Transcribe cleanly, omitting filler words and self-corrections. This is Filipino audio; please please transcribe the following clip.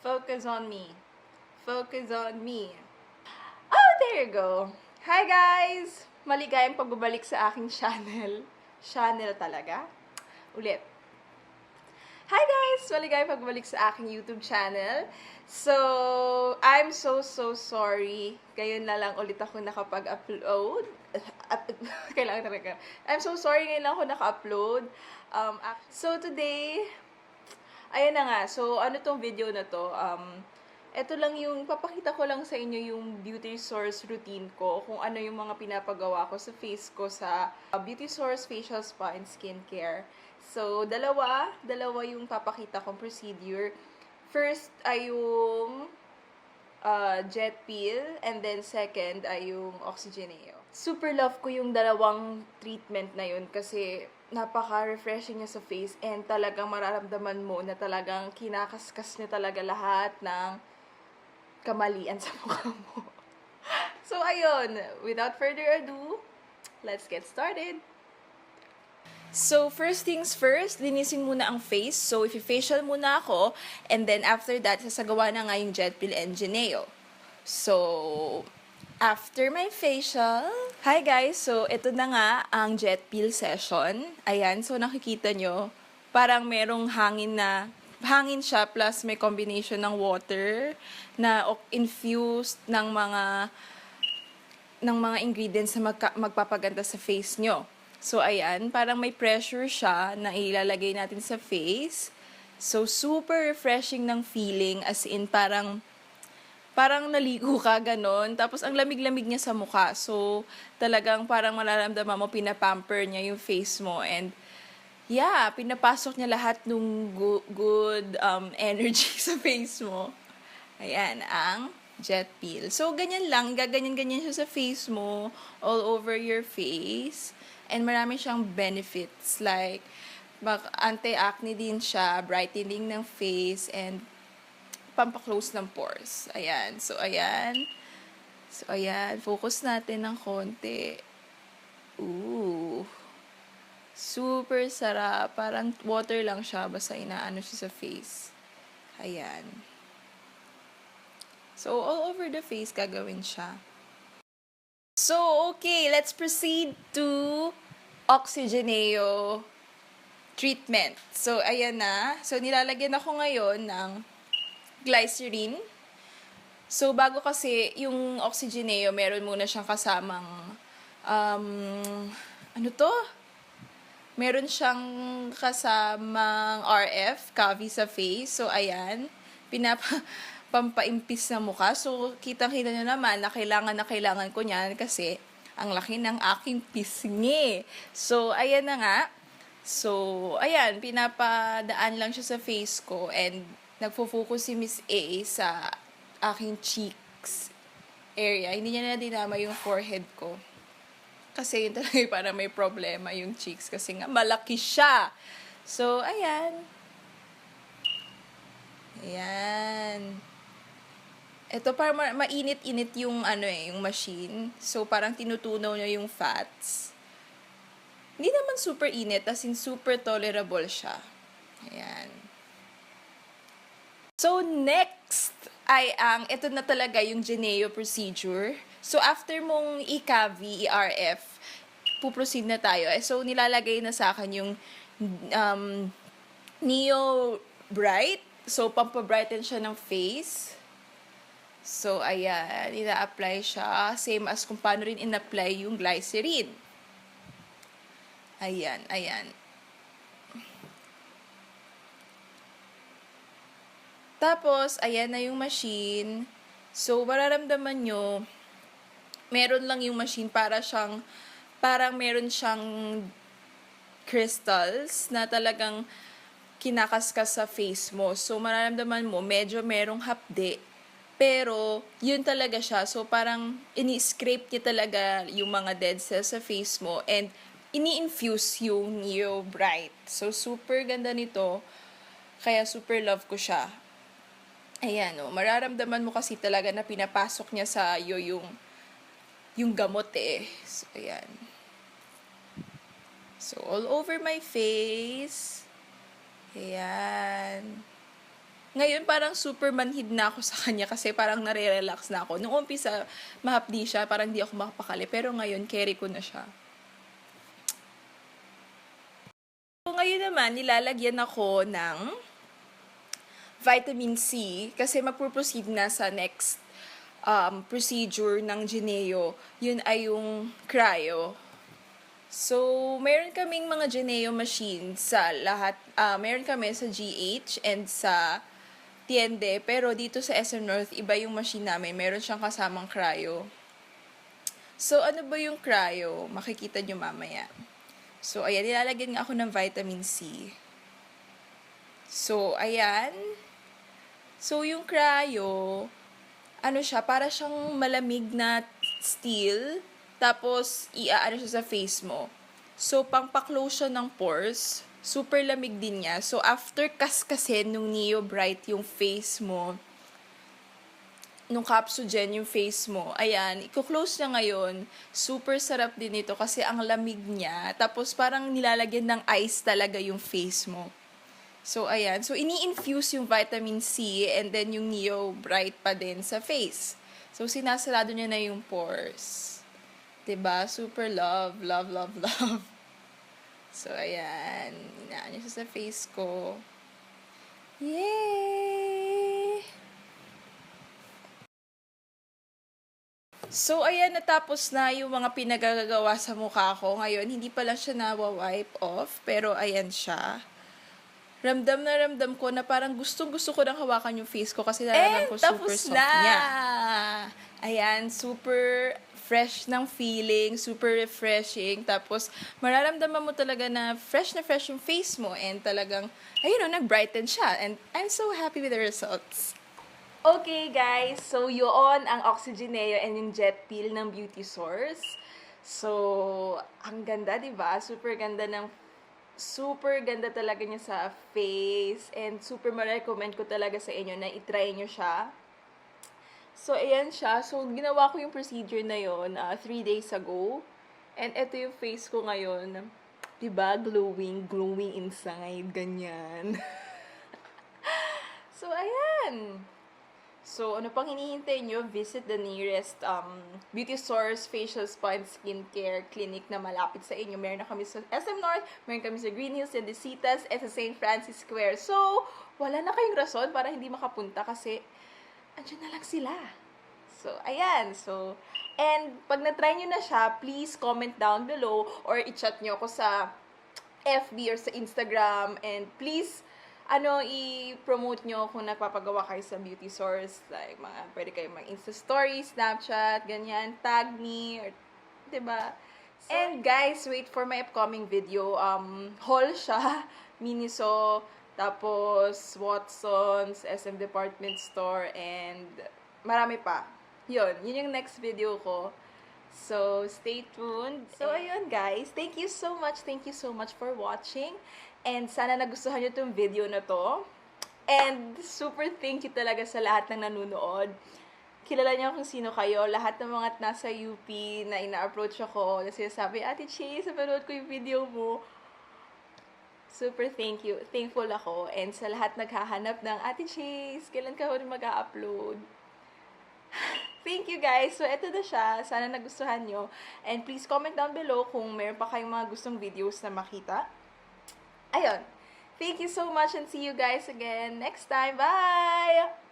Focus on me. Focus on me. Oh, there you go. Hi guys! Maligayang pagbabalik sa aking channel. Channel talaga? Ulit. Hi guys! Maligayang pagbabalik sa aking YouTube channel. So, I'm so sorry. Ngayon na lang ulit ako nakapag-upload. Kailangan talaga. I'm so sorry ngayon lang ako naka-upload. So today, ayan na nga. So, ano tong video na to? Ito lang yung, papakita ko lang sa inyo yung beauty source routine ko, kung ano yung mga pinapagawa ko sa face ko sa beauty source facial spa and skincare. So, dalawa yung papakita kong procedure. First ay yung jet peel, and then second ay yung Oxygeneo. Super love ko yung dalawang treatment na yun kasi napaka-refreshing niya sa face and talagang mararamdaman mo na talagang kinakaskas niya talaga lahat ng kamalian sa mukha mo. So, ayun. Without further ado, let's get started. So, first things first, linisin muna ang face. So, if-facial muna ako, and then after that, sasagawa na nga yung jet peel and Geneo. So, after my facial, hi guys! So, ito na nga ang jet peel session. Ayan, so nakikita nyo, parang merong hangin siya plus may combination ng water na infused ng mga ingredients na magpapaganda sa face nyo. So, ayan, parang may pressure siya na ilalagay natin sa face. So, super refreshing ng feeling, as in parang naligo ka, ganon. Tapos, ang lamig-lamig niya sa mukha. So, talagang parang mararamdaman mo, pinapamper niya yung face mo. And, yeah, pinapasok niya lahat ng good energy sa face mo. Ayan, ang jet peel. So, ganyan lang. Gaganyan-ganyan siya sa face mo. All over your face. And marami siyang benefits. Like, anti-acne din siya. Brightening ng face. And, pampaklose ng pores. Ayan. So, ayan. Focus natin ng konti. Ooh. Super sarap. Parang water lang siya. Basta inaano siya sa face. Ayan. So, all over the face gagawin siya. So, okay. Let's proceed to Oxygeneo treatment. So, ayan na. So, nilalagyan ako ngayon ng glycerin. So, bago kasi yung Oxygeneo, meron muna siyang kasamang meron siyang kasamang RF, Kavi sa face. So, ayan. Pampaimpis na mukha. So, kitang-kita nyo naman na kailangan ko niyan kasi ang laki ng aking pisngi. So, ayan na nga. So, ayan. Pinapadaan lang siya sa face ko and nagfo-focus si Miss A sa aking cheeks area. Hindi niya na dinama yung forehead ko. Kasi yun talaga parang may problema yung cheeks kasi nga malaki siya. So, ayan. Ayan. Ito parang mainit-init yung yung machine. So, parang tinutunaw niya yung fats. Hindi naman super init, as in super tolerable siya. Ayan. So, next ay ito na talaga yung Geneo procedure. So, after mong i-Kavi, i-RF, puproceed na tayo. So, nilalagay na sa akin yung Neo Bright. So, pampabrighten siya ng face. So, ayan, ina-apply siya. Same as kung paano rin in-apply yung glycerin. Ayan. Tapos, ayan na yung machine. So, mararamdaman nyo, meron lang yung machine parang meron siyang crystals na talagang kinakaskas sa face mo. So, mararamdaman mo, medyo merong hapde. Pero, yun talaga siya. So, parang ini-scrape niya talaga yung mga dead cells sa face mo and ini-infuse yung Neo Bright. So, super ganda nito. Kaya, super love ko siya. Ayan, mararamdaman mo kasi talaga na pinapasok niya sa iyo yung gamot eh. So, ayan. So, all over my face. Ayan. Ngayon, parang super manhid na ako sa kanya kasi parang nare-relax na ako. Nung umpisa, mahapdi siya, parang di ako makapakali. Pero ngayon, carry ko na siya. So, ngayon naman, nilalagyan ako ng vitamin C kasi magpo-proceed na sa next procedure ng Geneo. Yun ay yung cryo. So, meron kaming mga Geneo machines sa lahat. Meron kami sa GH and sa Tiende. Pero dito sa SM North, iba yung machine namin. Meron siyang kasamang cryo. So, ano ba yung cryo? Makikita nyo mamaya. So, ayan, nilalagyan nga ako ng vitamin C. So, ayan. So, yung cryo, ano siya, para siyang malamig na steel, tapos iaano siya sa face mo. So, pang-close siya ng pores, super lamig din niya. So, after kaskasin nung Neo Bright yung face mo, nung Capsugen yung face mo, ayan, i-close niya ngayon. Super sarap din ito kasi ang lamig niya. Tapos parang nilalagyan ng ice talaga yung face mo. So, ayan. So, ini-infuse yung vitamin C and then yung Neo Bright pa din sa face. So, sinasarado niya na yung pores. 'Diba? Super love, love, love, love. So, ayan. Inaan niya siya sa face ko. Yay! So, ayan, natapos na yung mga pinagagawa sa mukha ko. Ngayon, hindi pa lang siya nawa-wipe off, pero ayan siya. Ramdam na ramdam ko na parang gustong-gusto ko nang hawakan yung face ko kasi nalaman ko super soft niya. Ayan, super fresh ng feeling, super refreshing. Tapos, mararamdaman mo talaga na fresh yung face mo and talagang, ayun o, nag-brighten siya. And I'm so happy with the results. Okay, guys. So, yun ang Oxygeneo and yung Jet Peel ng Beauty Source. So, ang ganda, diba? Super ganda talaga niya sa face. And super ma-recommend ko talaga sa inyo na itry nyo siya. So, ayan siya. So, ginawa ko yung procedure na yon 3 days ago. And ito yung face ko ngayon. Diba? Glowing inside. Ganyan. So, ayan. So, ano pang hinihintay nyo? Visit the nearest Beauty Source Facial Spa and Skincare Clinic na malapit sa inyo. Meron na kami sa SM North, meron kami sa Green Hills, and Desitas, at sa St. Francis Square. So, wala na kayong rason para hindi makapunta kasi andyan na lang sila. So, ayan. So, and pag na-try nyo na siya, please comment down below or i-chat nyo ako sa FB or sa Instagram. And please, i-promote nyo kung nagpapagawa kayo sa Beauty Source. Like, pwede kayo mag-Insta Stories, Snapchat, ganyan, tag me, or, diba? So, and guys, wait for my upcoming video. Haul siya, Miniso, tapos Watson's, SM Department Store, and marami pa. Yun yung next video ko. So, stay tuned. So, ayun guys. Thank you so much for watching. And sana nagustuhan nyo itong video na to. And super thank you talaga sa lahat ng nanonood. Kilala niyo kung sino kayo. Lahat ng mga nasa UP na ina-approach ako. Na sinasabi, Ate Chase, napanood ko yung video mo. Super thankful ako. And sa lahat naghahanap ng, Ate Chase, kailan ka rin mag-upload? Thank you guys. So, eto na siya. Sana nagustuhan nyo. And please comment down below kung meron pa kayong mga gustong videos na makita. Ayun. Thank you so much and see you guys again next time. Bye!